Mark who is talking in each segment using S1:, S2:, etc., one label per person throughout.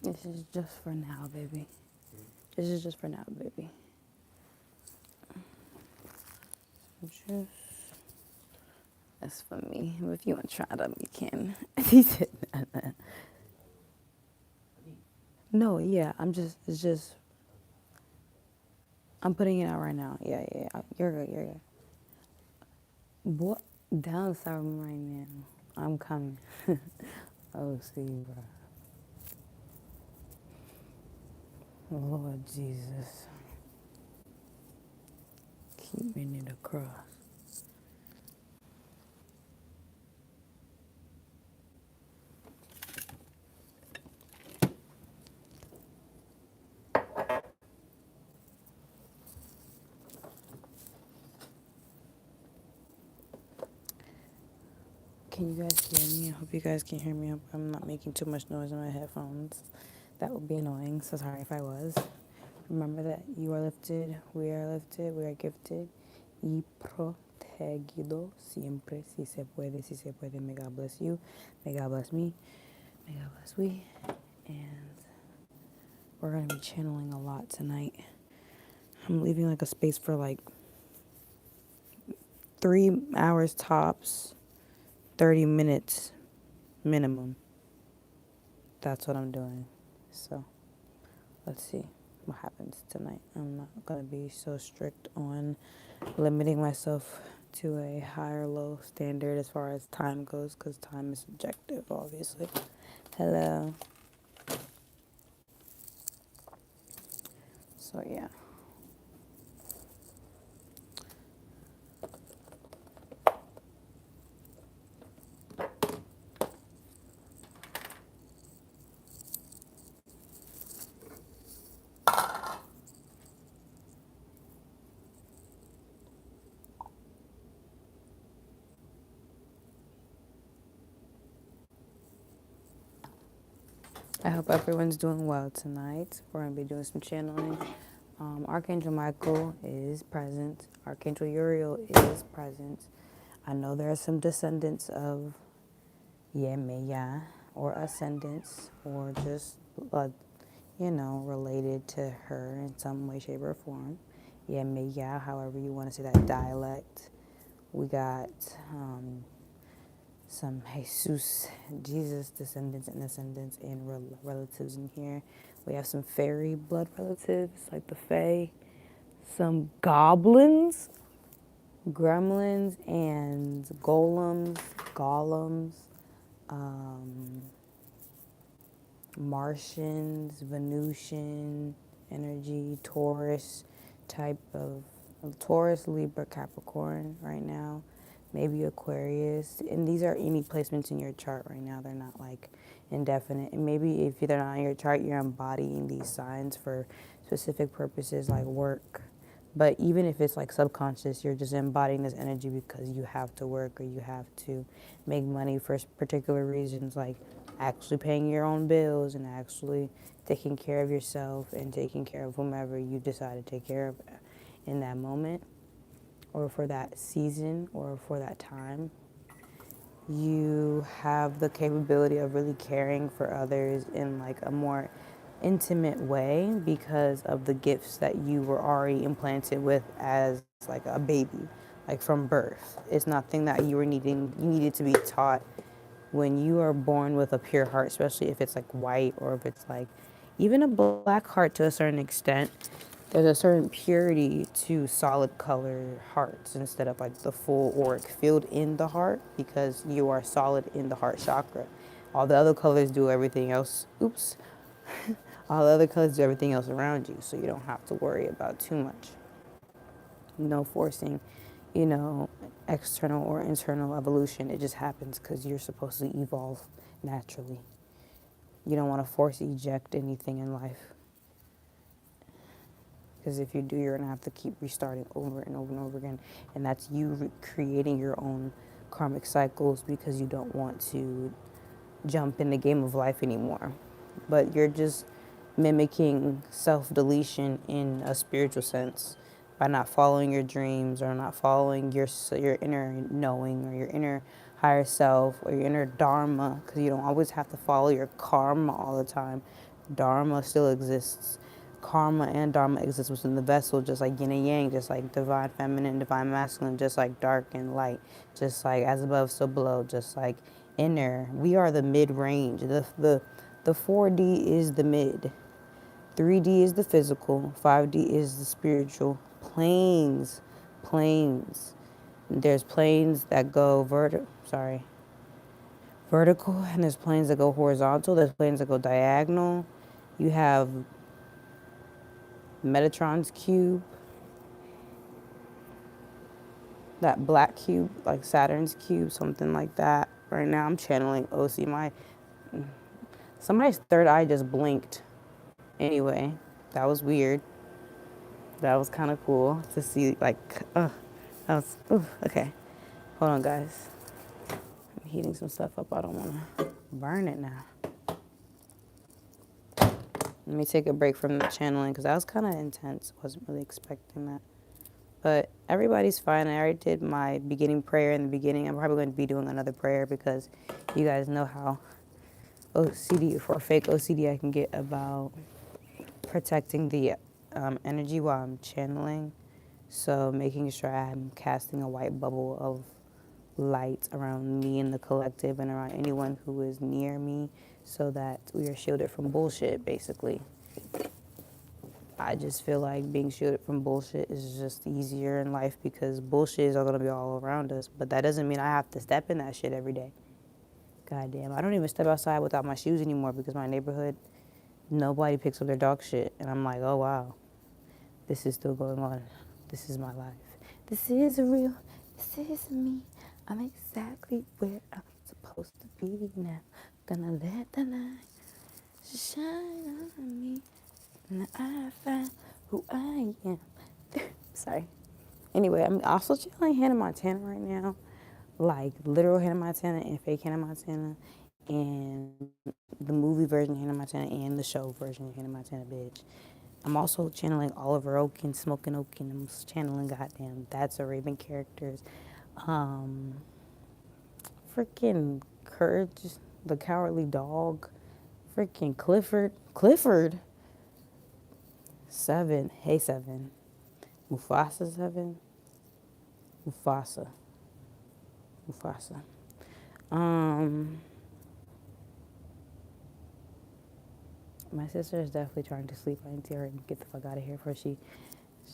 S1: This is just for now, baby. This is just for now, baby. Just that's for me. If you want to try it up, you can. He said, no, yeah. It's just. I'm putting it out right now. Yeah, yeah, yeah. You're good. You're good. What? Down south right now. I'm coming. Oh, see, bro. Lord Jesus, keep me near the cross. Can you guys hear me? I hope you guys can hear me. I'm not making too much noise in my headphones. That would be annoying, so sorry if I was. Remember that you are lifted, we are gifted y protegido siempre. Si se puede, si se puede. May God bless you. May God bless me. May God bless we. And we're going to be channeling a lot tonight. I'm leaving like a space for like 3 hours tops, 30 minutes minimum. That's what I'm doing. So let's see what happens tonight. I'm not going to be so strict on limiting myself to a high or low standard as far as time goes, because time is subjective, obviously. Hello. So yeah. I hope everyone's doing well tonight. We're going to be doing some channeling. Archangel Michael is present. Archangel Uriel is present. I know there are some descendants of Yemeya or ascendants or just, related to her in some way, shape, or form. Yemeya, however you want to say that dialect. We got some Jesus, descendants and ascendants and relatives in here. We have some fairy blood relatives like the Fae, some goblins, gremlins, and golems, Martians, Venusian energy, Taurus type of Taurus, Libra, Capricorn right now, maybe Aquarius. And these are any placements in your chart right now. They're not like indefinite. And maybe if they're not in your chart, you're embodying these signs for specific purposes like work. But even if it's like subconscious, you're just embodying this energy because you have to work or you have to make money for particular reasons, like actually paying your own bills and actually taking care of yourself and taking care of whomever you decide to take care of in that moment or for that season or for that time. You have the capability of really caring for others in like a more intimate way because of the gifts that you were already implanted with as like a baby, like from birth. It's nothing that you needed to be taught. When you are born with a pure heart, especially if it's like white or if it's like even a black heart to a certain extent, there's a certain purity to solid color hearts instead of like the full auric field in the heart because you are solid in the heart chakra. All the other colors do everything else. Oops. All the other colors do everything else around you, so you don't have to worry about too much. No forcing, external or internal evolution. It just happens because you're supposed to evolve naturally. You don't want to force eject anything in life. Because if you do, you're going to have to keep restarting over and over and over again. And that's you creating your own karmic cycles because you don't want to jump in the game of life anymore. But you're just mimicking self-deletion in a spiritual sense by not following your dreams or not following your inner knowing or your inner higher self or your inner dharma, because you don't always have to follow your karma all the time. Dharma still exists. Karma and Dharma exists within the vessel, just like yin and yang, just like divine feminine, divine masculine, just like dark and light, just like as above, so below, just like inner. We are the mid range. The 4D is the mid. 3D is the physical. 5D is the spiritual. Planes. Planes. There's planes that go vertical, and there's planes that go horizontal. There's planes that go diagonal. You have Metatron's cube, that black cube, like Saturn's cube, something like that. Right now, I'm channeling OC. Somebody's third eye just blinked. Anyway, that was weird. That was kind of cool to see. Okay. Hold on, guys. I'm heating some stuff up. I don't want to burn it now. Let me take a break from the channeling because that was kind of intense. Wasn't really expecting that. But everybody's fine. I already did my beginning prayer in the beginning. I'm probably going to be doing another prayer because you guys know how OCD, for fake OCD, I can get about protecting the energy while I'm channeling. So making sure I'm casting a white bubble of light around me and the collective and around anyone who is near me so that we are shielded from bullshit, basically. I just feel like being shielded from bullshit is just easier in life because bullshit is all going to be all around us. But that doesn't mean I have to step in that shit every day. God damn. I don't even step outside without my shoes anymore because my neighborhood, nobody picks up their dog shit. And I'm like, oh, wow, this is still going on. This is my life. This is real. This is me. I'm exactly where I'm supposed to be now. Gonna let the light shine on me. And I find who I am. Sorry. Anyway, I'm also channeling Hannah Montana right now. Like literal Hannah Montana and fake Hannah Montana. And the movie version of Hannah Montana and the show version of Hannah Montana, bitch. I'm also channeling Oliver Oak and Smoking Oak, and I'm channeling goddamn That's a Raven characters. Freaking Courage, the Cowardly Dog. Freaking Clifford. Clifford? Seven. Hey, Seven. Mufasa, Seven? Mufasa. Mufasa. My sister is definitely trying to sleep. I need to hear her and get the fuck out of here before she,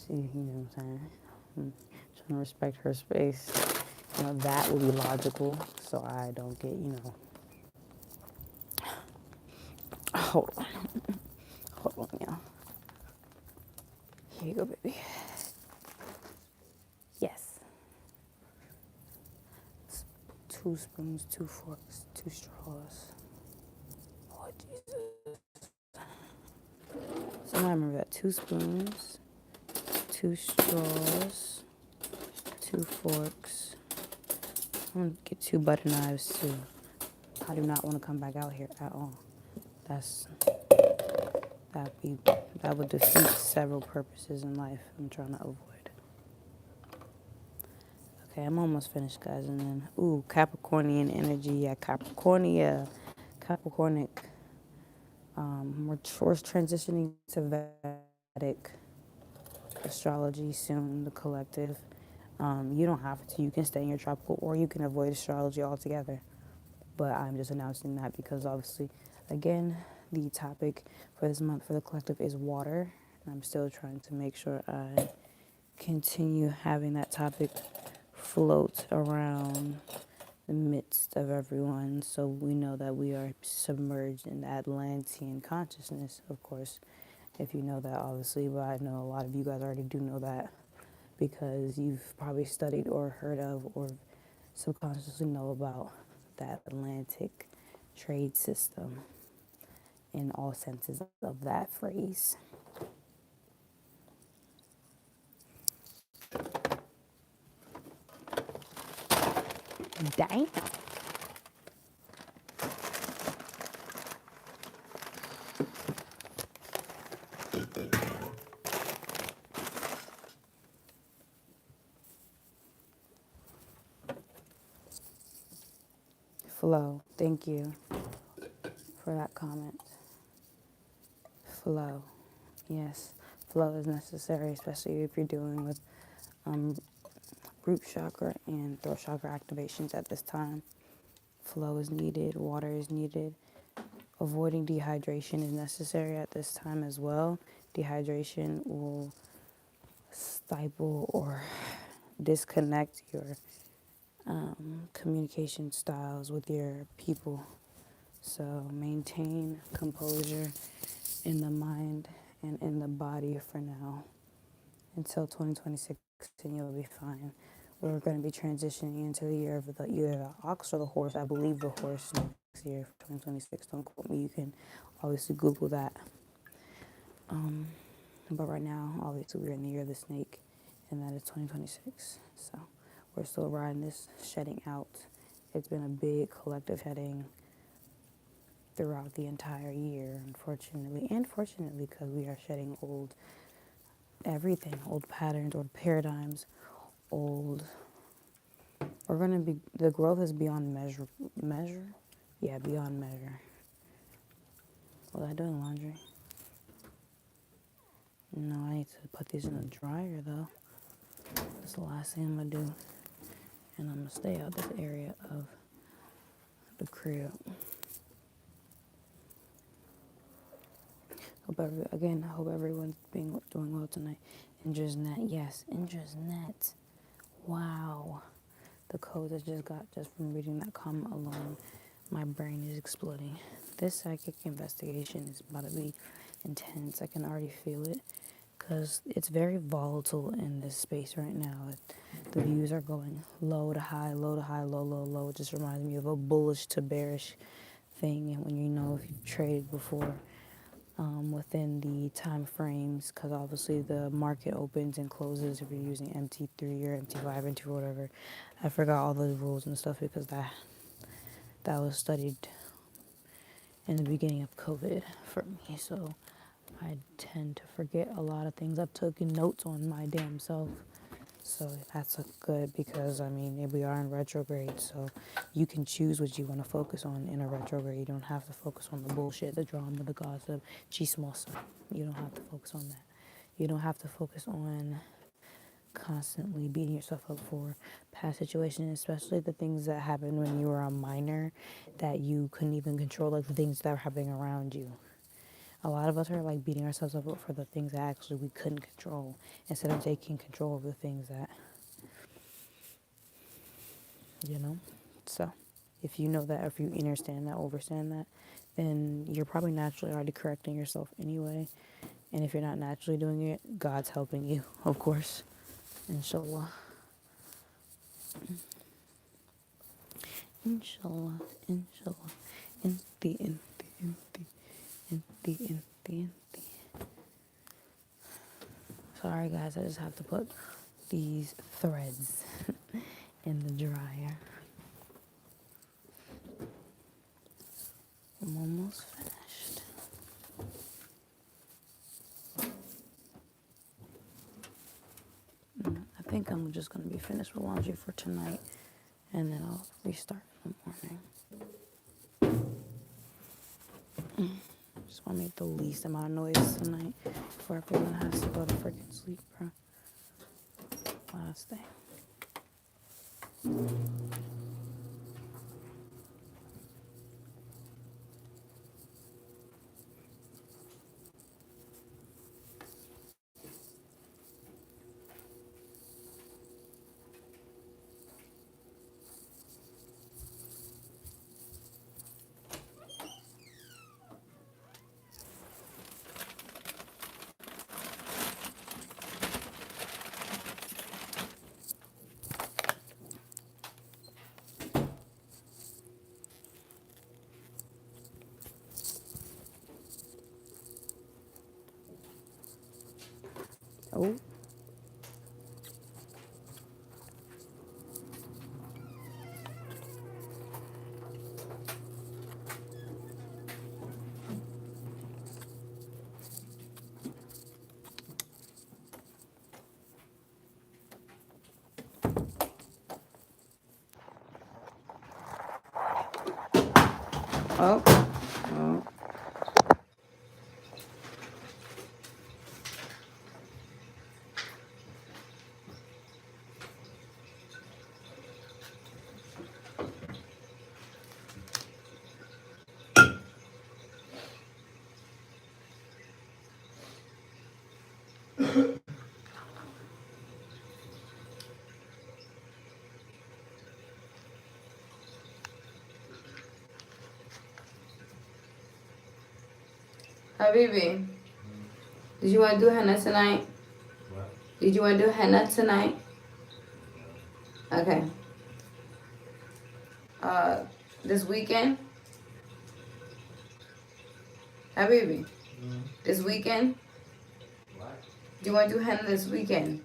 S1: you know what I'm saying? I'm trying to respect her space. You know, that would be logical, so I don't get, hold on. Hold on, y'all. Here you go, baby. Yes. 2 spoons, 2 forks, 2 straws. Oh, Jesus. So now I remember that. 2 spoons, 2 straws, 2 forks. I'm going to get 2 butter knives, too. I do not want to come back out here at all. That would defeat several purposes in life I'm trying to avoid. Okay, I'm almost finished, guys. And then, Capricornian energy. Yeah, Capricornia. Capricornic. We're transitioning to Vedic astrology soon, the collective. You don't have to. You can stay in your tropical or you can avoid astrology altogether. But I'm just announcing that because obviously, again, the topic for this month for the collective is water. And I'm still trying to make sure I continue having that topic float around the midst of everyone so we know that we are submerged in Atlantean consciousness, of course. If you know that, obviously, but I know a lot of you guys already do know that because you've probably studied or heard of or subconsciously know about that Atlantic trade system in all senses of that phrase. Damn. Flo, thank you for that comment. Flow. Yes, flow is necessary, especially if you're dealing with um, root chakra and throat chakra activations at this time. Flow is needed, water is needed. Avoiding dehydration is necessary at this time as well. Dehydration will stifle or disconnect your communication styles with your people. So maintain composure in the mind and in the body for now until 2026, and you'll be fine. We're going to be transitioning into the year of either the ox or the horse. I believe the horse next year for 2026. Don't quote me. You can obviously Google that. But right now, obviously, we're in the year of the snake, and that is 2026. So we're still riding this shedding out. It's been a big collective shedding throughout the entire year, unfortunately, and fortunately, because we are shedding old everything, old patterns, old paradigms, old. We're gonna be, the growth is beyond measure. Measure? Yeah, beyond measure. Was I doing laundry? No, I need to put these in the dryer though. That's the last thing I'm gonna do. And I'm gonna stay out this area of the crib. I hope everyone's doing well tonight. Indra's net, yes, Indra's net. Wow. The codes I just got just from reading that comment alone. My brain is exploding. This psychic investigation is about to be intense. I can already feel it because it's very volatile in this space right now. The views are going low to high, low to high, low, low, low. It just reminds me of a bullish to bearish thing. And when you know if you've traded before within the time frames, because obviously the market opens and closes if you're using MT3 or MT5, MT4, whatever. I forgot all those rules and stuff because that was studied in the beginning of COVID for me. So I tend to forget a lot of things. I've taken notes on my damn self. So that's good because, I mean, we are in retrograde. So you can choose what you want to focus on in a retrograde. You don't have to focus on the bullshit, the drama, the gossip, chismosa. You don't have to focus on that. You don't have to focus on constantly beating yourself up for past situations, especially the things that happened when you were a minor that you couldn't even control, like the things that were happening around you. A lot of us are like beating ourselves up for the things that actually we couldn't control instead of taking control of the things that, you know. So if you know that, if you understand that, overstand that, then you're probably naturally already correcting yourself anyway. And if you're not naturally doing it, God's helping you, of course. Inshallah. Inshallah, inshallah. Inti. Sorry guys, I just have to put these threads in the dryer. I'm almost finished. I think I'm just going to be finished with laundry for tonight, and then I'll restart in the morning. Just want to make the least amount of noise tonight before everyone has to go to freaking sleep, bro. Last thing. Oh. Oh. Oh. Habibi, did you want to do henna tonight?
S2: What?
S1: Did you want to do henna tonight? Okay. This weekend? Habibi, this weekend?
S2: What?
S1: Do you want to do henna this weekend?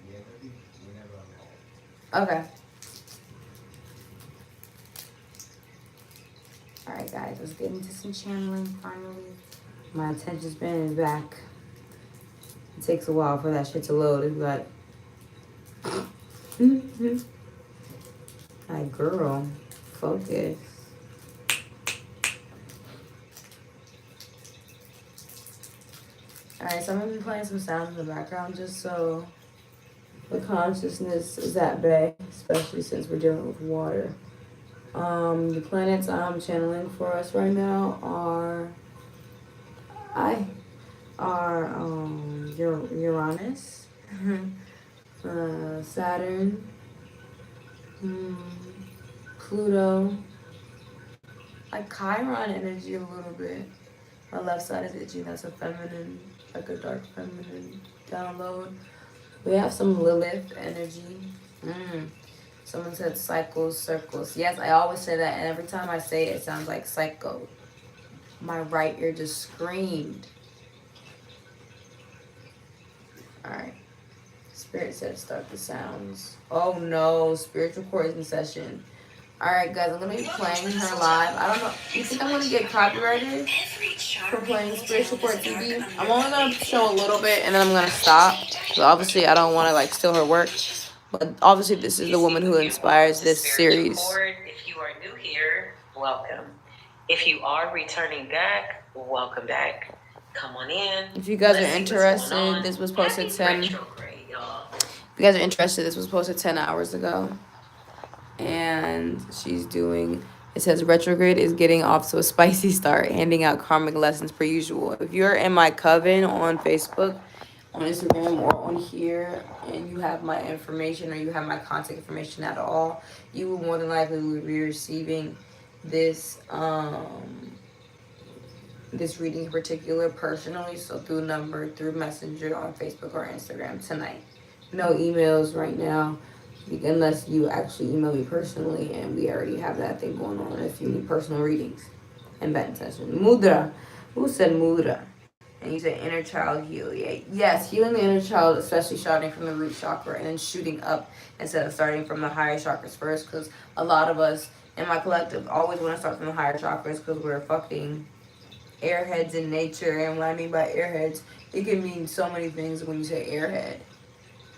S2: Yeah, maybe whenever I'm home.
S1: Okay. Alright guys, let's get into some channeling finally. My attention span is back. It takes a while for that shit to load. It's like, hi girl, focus. Alright, so I'm gonna be playing some sounds in the background just so the consciousness is at bay, especially since we're dealing with water. The planets I'm channeling for us right now are Uranus, Saturn, Pluto, like Chiron energy a little bit. My left side is itchy. That's a feminine, like a dark feminine download. We have some Lilith energy. Someone said cycles, circles. Yes, I always say that, and every time I say it, it sounds like psycho. My right ear just screamed. Alright. Spirit said start the sounds. Oh no, spiritual recording session. Alright guys, I'm gonna be playing her live. I don't know. You think I'm gonna get copyrighted for playing spiritual court TV? I'm only gonna show a little bit and then I'm gonna stop. So obviously I don't wanna like steal her work. But obviously this is the woman who inspires this series.
S3: If you are new here, welcome. If you are returning back, welcome back. Come on in.
S1: If you guys are interested, this was posted 10. If you guys are interested, this was posted 10 hours ago. And she's doing, it says retrograde is getting off to a spicy start, handing out karmic lessons per usual. If you're in my coven on Facebook, on Instagram, or on here, and you have my information or you have my contact information at all, you will more than likely be receiving this this reading in particular personally, so through number, through messenger on Facebook or Instagram tonight. No emails right now, unless you actually email me personally, and we already have that thing going on if you need personal readings and bed intention. Mudra. Who said mudra? And you said inner child heal. Yeah. Yes, healing the inner child, especially starting from the root chakra and then shooting up instead of starting from the higher chakras first, because a lot of us in my collective always want to start from the higher chakras because we're fucking airheads in nature. And what I mean by airheads, it can mean so many things when you say airhead.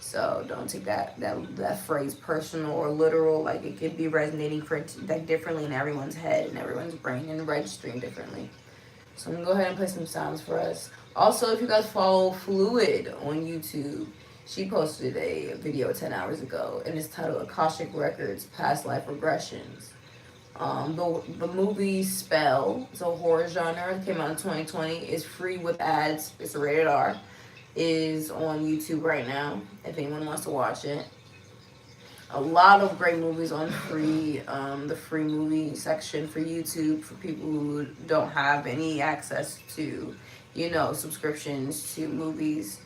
S1: So don't take that phrase personal or literal. Like, it could be resonating for like differently in everyone's head and everyone's brain and registering differently. So I'm gonna go ahead and play some sounds for us. Also, if you guys follow Fluid on YouTube, she posted a video 10 hours ago, and it's titled Akashic Records Past Life Regressions. The movie Spell, it's a horror genre, it came out in 2020, is free with ads, it's rated R, is on YouTube right now, if anyone wants to watch it. A lot of great movies on the free movie section for YouTube for people who don't have any access to, subscriptions to movies.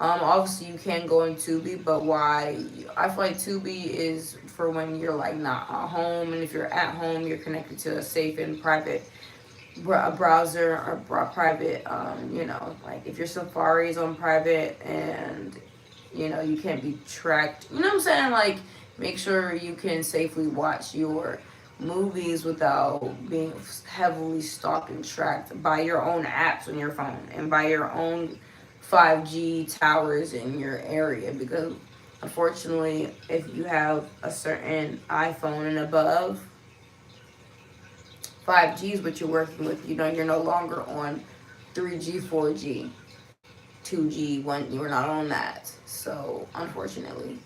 S1: Obviously you can go on Tubi, but why? I feel like Tubi is for when you're like not at home, and if you're at home, you're connected to a safe and private browser or private, like if your Safari is on private and, you can't be tracked, you know what I'm saying? Like, make sure you can safely watch your movies without being heavily stalked and tracked by your own apps on your phone and by your own 5G towers in your area, because unfortunately, if you have a certain iPhone and above, 5G is what you're working with. You're no longer on 3G, 4G, 2G, you're not on that. So unfortunately,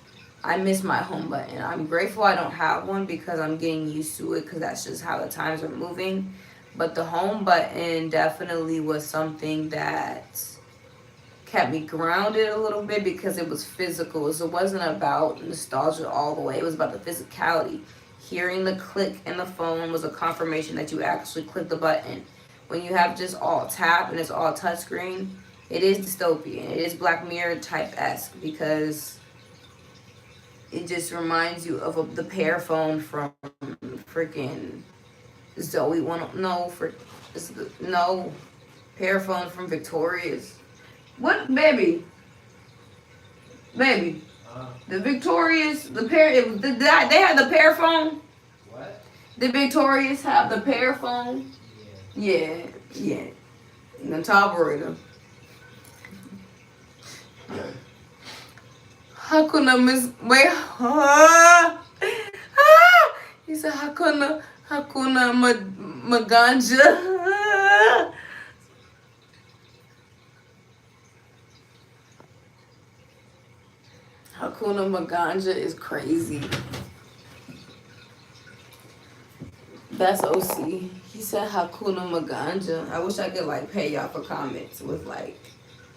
S1: I miss my home button. I'm grateful I don't have one because I'm getting used to it, because that's just how the times are moving. But the home button definitely was something that kept me grounded a little bit because it was physical. So it wasn't about nostalgia all the way. It was about the physicality. Hearing the click in the phone was a confirmation that you actually clicked the button. When you have just all tap and it's all touchscreen, it is dystopian. It is Black Mirror type-esque because it just reminds you of the pear phone from freaking Zoe no pear phone from Victoria's. What baby? Baby. The Victoria's, the pear. They had the pear phone.
S2: What?
S1: The Victoria's have the pear phone. Yeah. The top burrito. Hakuna Miss. Wait. He said Hakuna Maganja. Hakuna Maganja is crazy. That's OC. He said Hakuna Maganja. I wish I could like pay y'all for comments with like,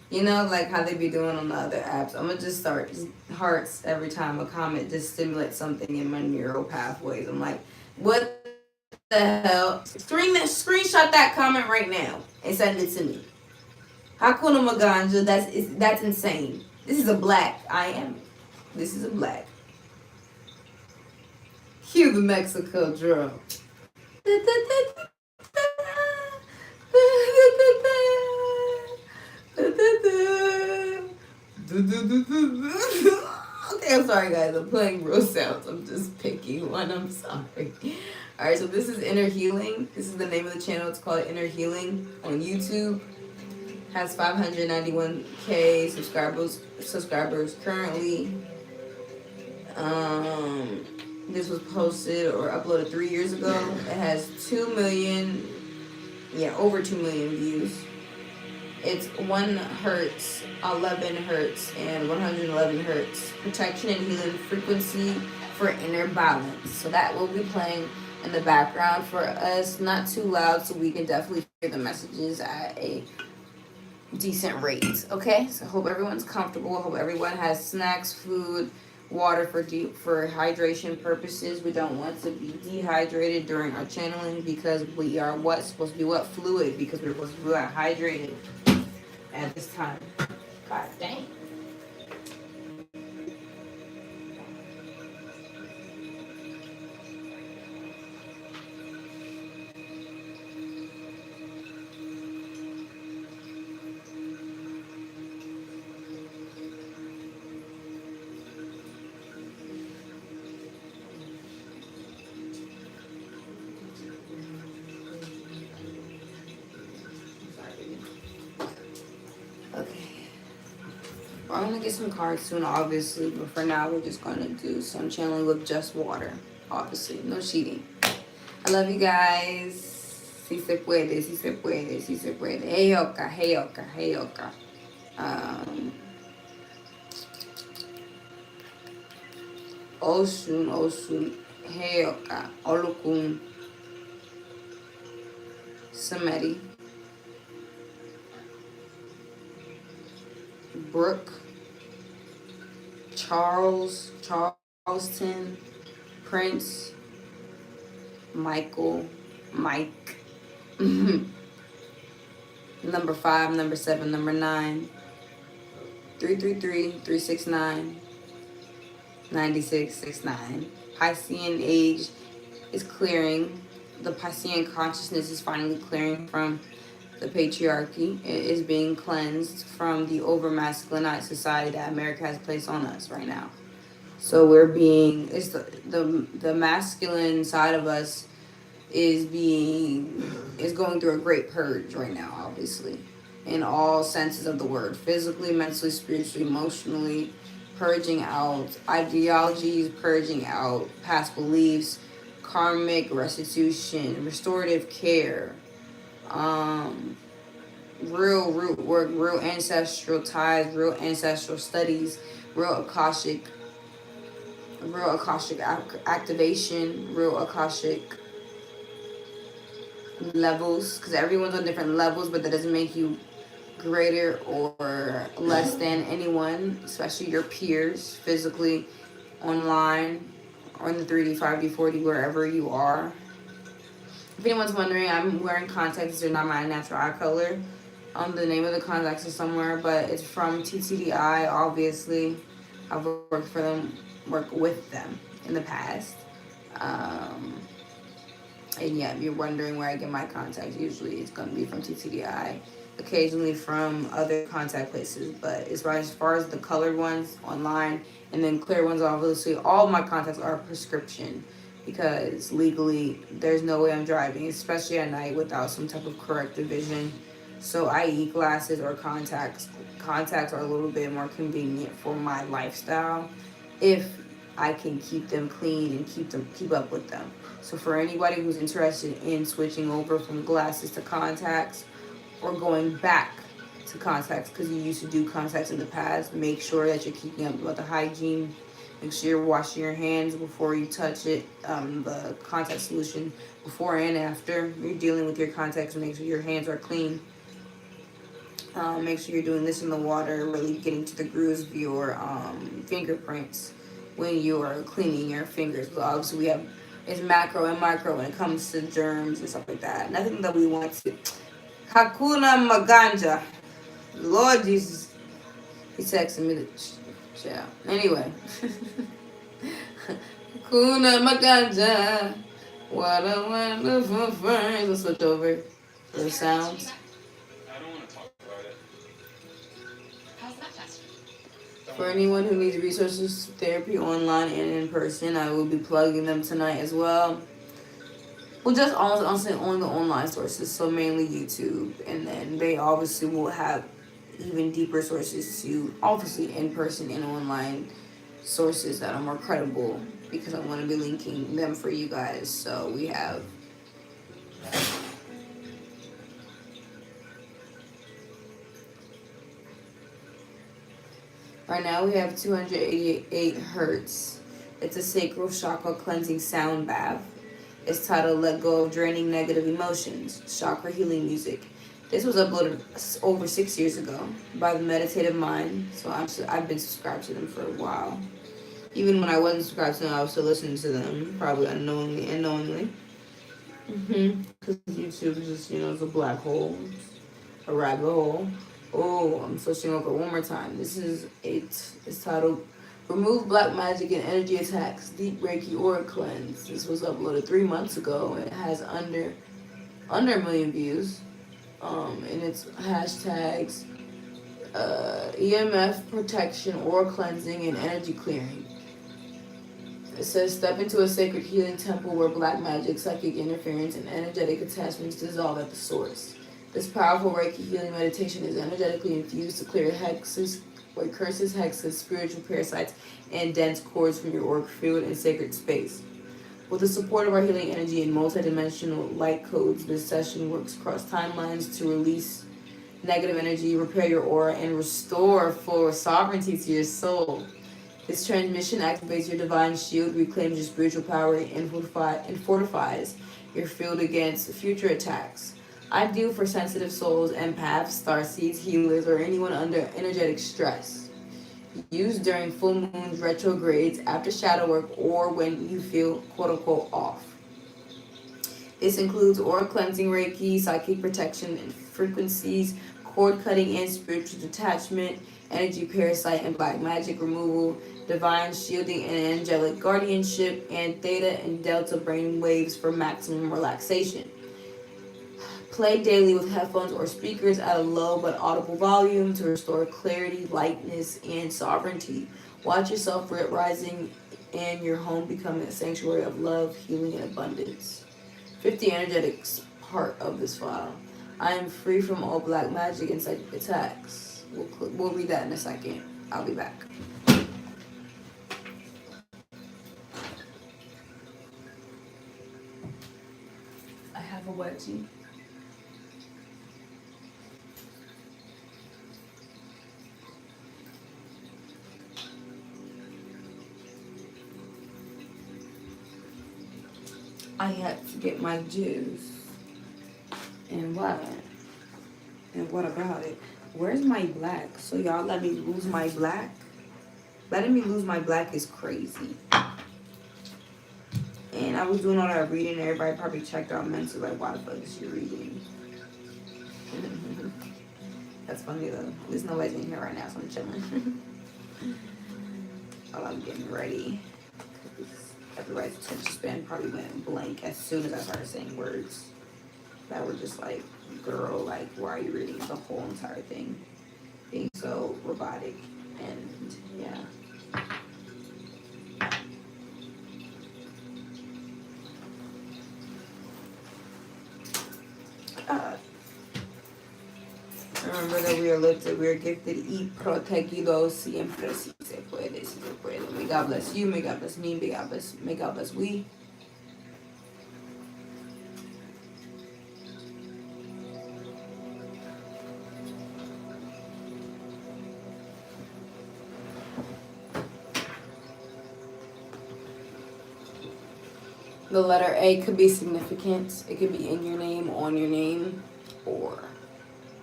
S1: you know, like how they be doing on the other apps. I'm gonna just start hearts every time a comment just stimulates something in my neural pathways. I'm like, what the hell? Screenshot that comment right now and send it to me. Hakuna Maganja. That's insane. This is a black. This is a black. Cue the Mexico drum. Okay, I'm sorry guys, I'm playing real sounds. I'm just picking one, I'm sorry. Alright, so this is Inner Healing. This is the name of the channel. It's called Inner Healing on YouTube. Has 591k subscribers currently. This was posted or uploaded 3 years ago. It has 2 million, over 2 million views. It's 1 hertz, 11 hertz, and 111 hertz. Protection and healing frequency for inner balance. So that will be playing in the background for us. Not too loud so we can definitely hear the messages at a decent rate. Okay? So I hope everyone's comfortable. I hope everyone has snacks, food, water for hydration purposes. We don't want to be dehydrated during our channeling because we are supposed to be fluid because we're supposed to be hydrated at this time. God dang. I'm gonna get some cards soon, obviously, but for now, we're just gonna do some channeling with just water. Obviously, no cheating. I love you guys. Si se puede, si se puede, si se puede. Hey, Oka, hey, Oka, hey, Oka. Oshun, hey, Oka, Olokun, Samedi, Brooke, Charleston, Prince, Mike, number 5, number 7, number 9, 333, 369, 9669. Piscean age is clearing. The Piscean consciousness is finally clearing from the patriarchy. It is being cleansed from the over-masculinized society that America has placed on us right now. So it's the masculine side of us is going through a great purge right now, obviously, in all senses of the word, physically, mentally, spiritually, emotionally, purging out ideologies, purging out past beliefs, karmic restitution, restorative care, real root work, real ancestral ties, real ancestral studies, real akashic activation, real akashic levels, because everyone's on different levels, but that doesn't make you greater or less than anyone, especially your peers, physically, online, or in the 3D, 5D, 4D, wherever you are. If anyone's wondering, I'm wearing contacts. They're not my natural eye color. The name of the contacts is somewhere, but it's from TTDI. Obviously, I've worked with them in the past. Um, and yeah, if you're wondering where I get my contacts, usually it's going to be from TTDI. Occasionally from other contact places, but as far as the colored ones online and then clear ones, obviously all my contacts are prescription because legally there's no way I'm driving, especially at night, without some type of corrective vision. So i.e. glasses or contacts. Contacts are a little bit more convenient for my lifestyle if I can keep them clean and keep up with them. So for anybody who's interested in switching over from glasses to contacts or going back to contacts because you used to do contacts in the past, make sure that you're keeping up with the hygiene. Make sure you're washing your hands before you touch it, the contact solution before and after you're dealing with your contacts. Make sure your hands are clean. Make sure you're doing this in the water, really getting to the grooves of your fingerprints when you are cleaning your fingers. Obviously, we have it's macro and micro when it comes to germs and stuff like that. Nothing that we want to. Hakuna Maganja. Lord Jesus. He texted me to chill. Anyway. Hakuna Maganja. What a wonderful friend. Let's switch over the sounds.
S4: I don't want to talk about it. How's that test?
S1: For anyone who needs resources, therapy online and in person, I will be plugging them tonight as well. Well, just honestly only the online sources, so mainly YouTube, and then they obviously will have even deeper sources to obviously in person and online sources that are more credible because I want to be linking them for you guys. So we have right now we have 288 hertz. It's a sacral chakra cleansing sound bath. It's titled Let Go of Draining Negative Emotions, Chakra Healing Music. This was uploaded over 6 years ago by the Meditative Mind, so I've been subscribed to them for a while. Even when I wasn't subscribed to them, I was still listening to them, probably unknowingly. Because YouTube is just, it's a black hole, a rabbit hole. Oh, I'm switching over one more time. This is it. It's titled Remove Black Magic and Energy Attacks, Deep Reiki Aura Cleanse. This was uploaded 3 months ago. It has under a million views. And it's hashtags EMF protection, aura cleansing, and energy clearing. It says step into a sacred healing temple where black magic, psychic interference, and energetic attachments dissolve at the source. This powerful Reiki healing meditation is energetically infused to clear hexes, curses, hexes, spiritual parasites, and dense cords from your auric field and sacred space. With the support of our healing energy and multidimensional light codes, this session works across timelines to release negative energy, repair your aura, and restore full sovereignty to your soul. This transmission activates your divine shield, reclaims your spiritual power, and fortifies your field against future attacks. Ideal for sensitive souls, empaths, starseeds, healers, or anyone under energetic stress. Used during full moons, retrogrades, after shadow work, or when you feel quote-unquote off. This includes aura cleansing Reiki, psychic protection and frequencies, cord cutting and spiritual detachment, energy parasite and black magic removal, divine shielding and angelic guardianship, and theta and delta brain waves for maximum relaxation. Play daily with headphones or speakers at a low but audible volume to restore clarity, lightness, and sovereignty. Watch yourself rising and your home becoming a sanctuary of love, healing, and abundance. 50 energetics part of this file. I am free from all black magic and psychic attacks. We'll read that in a second. I'll be back. I have a wedgie. I had to get my juice. And what? And what about it? Where's my black? So y'all let me lose my black? Letting me lose my black is crazy. I was doing all that reading, everybody probably checked out mentally, like, why the fuck is she reading? That's funny though. At least nobody's in here right now, so I'm chilling. While I'm getting ready. Everybody's attention span probably went blank as soon as I started saying words that were just like, girl, like, why are you reading the whole entire thing? Being so robotic. And yeah. Remember that we are lifted, we are gifted, y protegidos siempre, si se puede, si se puede. May God bless you, may God bless me, may God bless we. The letter A could be significant. It could be in your name, on your name, or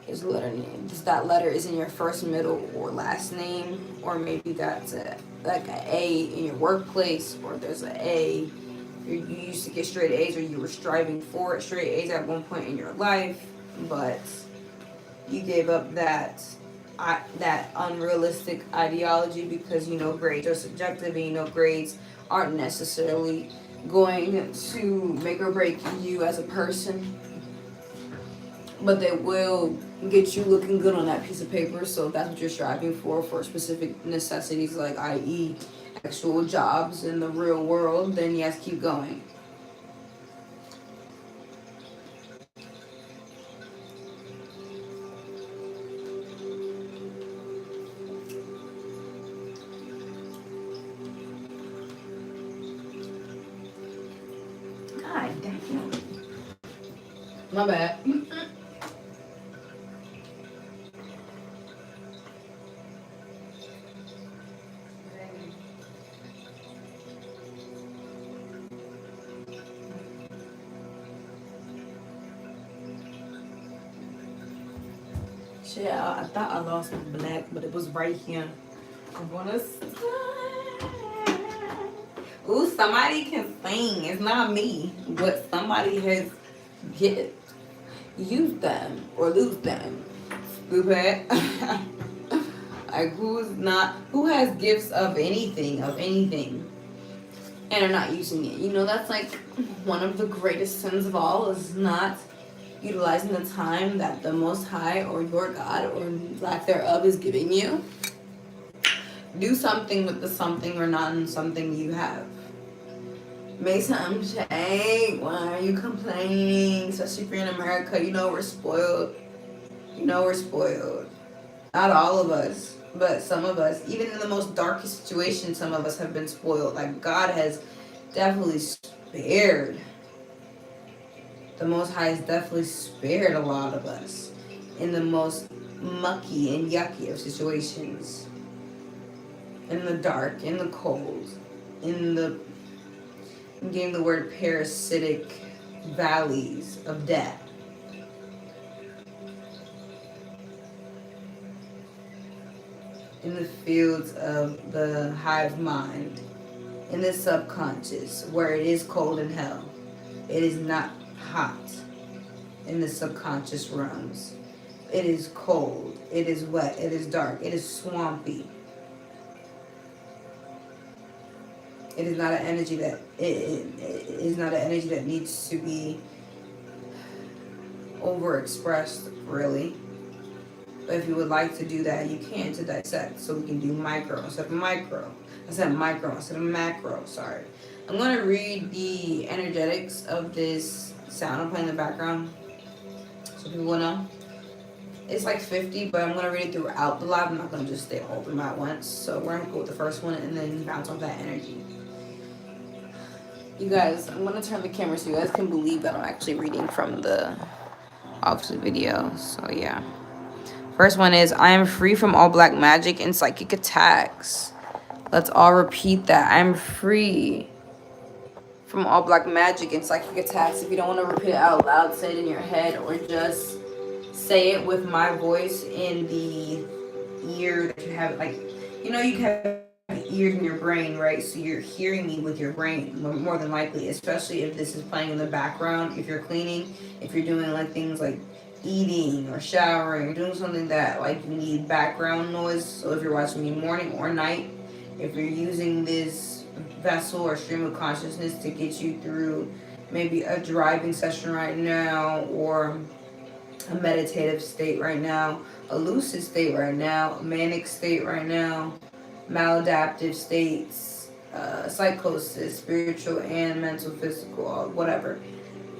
S1: is letter name. That letter is in your first, middle, or last name, or maybe that's like an A in your workplace, or there's an A. You used to get straight A's, or you were striving for straight A's at one point in your life, but you gave up that unrealistic ideology because you know grades are subjective, and you know grades aren't necessarily going to make or break you as a person, but they will get you looking good on that piece of paper. So if that's what you're striving for specific necessities, like i.e. actual jobs in the real world, then yes, keep going. God damn. My bad. Shit, I thought I lost my black, but it was right here. I'm gonna ooh, somebody can sing. It's not me, but somebody has used them or lose them. Stupid. Like who has gifts of anything, and are not using it? You know, that's like one of the greatest sins of all, is not utilizing the time that the Most High or your God or lack thereof is giving you. Do something with the something or not something you have. Make something change. Why are you complaining? Especially if you're in America, you know we're spoiled. Not all of us, but some of us. Even in the most darkest situations, some of us have been spoiled. Like, God has definitely spared. The Most High has definitely spared a lot of us in the most mucky and yucky of situations. In the dark, in the cold, I'm getting the word parasitic valleys of death. In the fields of the hive mind, in the subconscious, where it is cold in hell. It is not hot in the subconscious realms. It is cold, it is wet, it is dark, it is swampy. It is not an energy that needs to be overexpressed, really. But if you would like to do that, you can, to dissect. So we can do micro instead of micro. I said micro instead of macro, sorry. I'm going to read the energetics of this sound I'm playing in the background, so people will know. It's like 50, but I'm going to read it throughout the live. I'm not going to just stay all of them at once. So we're going to go with the first one and then bounce off that energy. You guys, I'm going to turn the camera so you guys can believe that I'm actually reading from the video. So yeah. First one is, I am free from all black magic and psychic attacks. Let's all repeat that. I'm free from all black magic and psychic attacks. If you don't want to repeat it out loud, say it in your head, or just say it with my voice in the ear that you have. Like, you know, you can have ears in your brain, right? So you're hearing me with your brain more than likely, especially if this is playing in the background. If you're cleaning, if you're doing like things like eating or showering or doing something that like you need background noise. So if you're watching me morning or night, if you're using this vessel or stream of consciousness to get you through maybe a driving session right now, or a meditative state right now, a lucid state right now, a manic state right now, maladaptive states, psychosis, spiritual and mental, physical, whatever.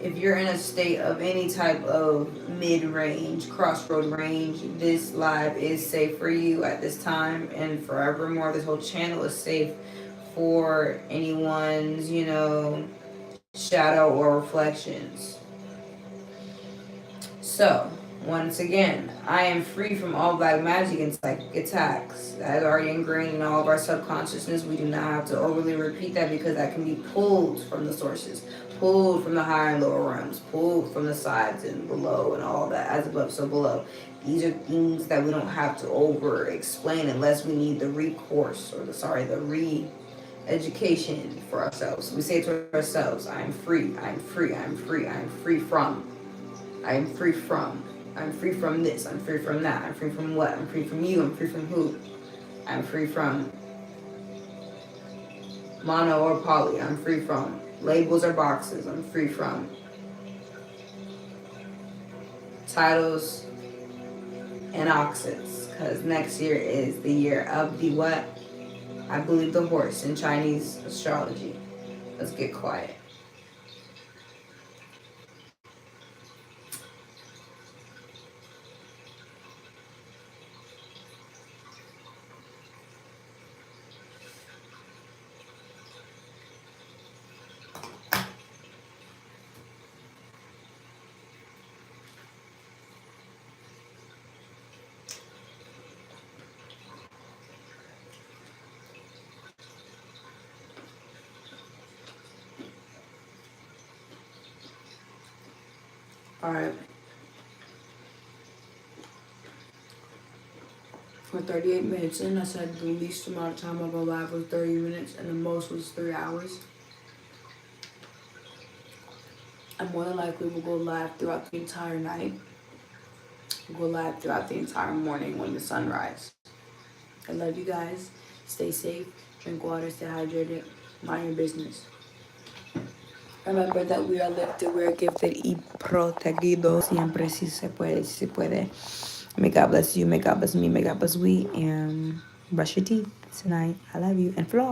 S1: If you're in a state of any type of mid-range, crossroad range, this live is safe for you at this time and forevermore. This whole channel is safe for anyone's, shadow or reflections. So, once again, I am free from all black magic and psychic attacks. That is already ingrained in all of our subconsciousness. We do not have to overly repeat that because that can be pulled from the sources, pulled from the higher and lower realms, pulled from the sides and below and all that, as above, so below. These are things that we don't have to over explain unless we need the recourse or the re-education for ourselves. We say to ourselves, I'm free, I'm free, I'm free, I'm free from. I'm free from. I'm free from this. I'm free from that. I'm free from what? I'm free from you. I'm free from who? I'm free from mono or poly. I'm free from labels or boxes. I'm free from titles and oxes. Because next year is the year of the what? I believe the horse in Chinese astrology. Let's get quiet. Alright. For 38 minutes in, I said the least amount of time I'll go live was 30 minutes and the most was 3 hours. I more than likely will go live throughout the entire night. We'll go live throughout the entire morning when the sun rises. I love you guys. Stay safe. Drink water. Stay hydrated. Mind your business. Remember that we are lifted, we are gifted y protegidos. Siempre si se puede, si se puede. May God bless you, may God bless me, may God bless we, and brush your teeth tonight. I love you. And floss.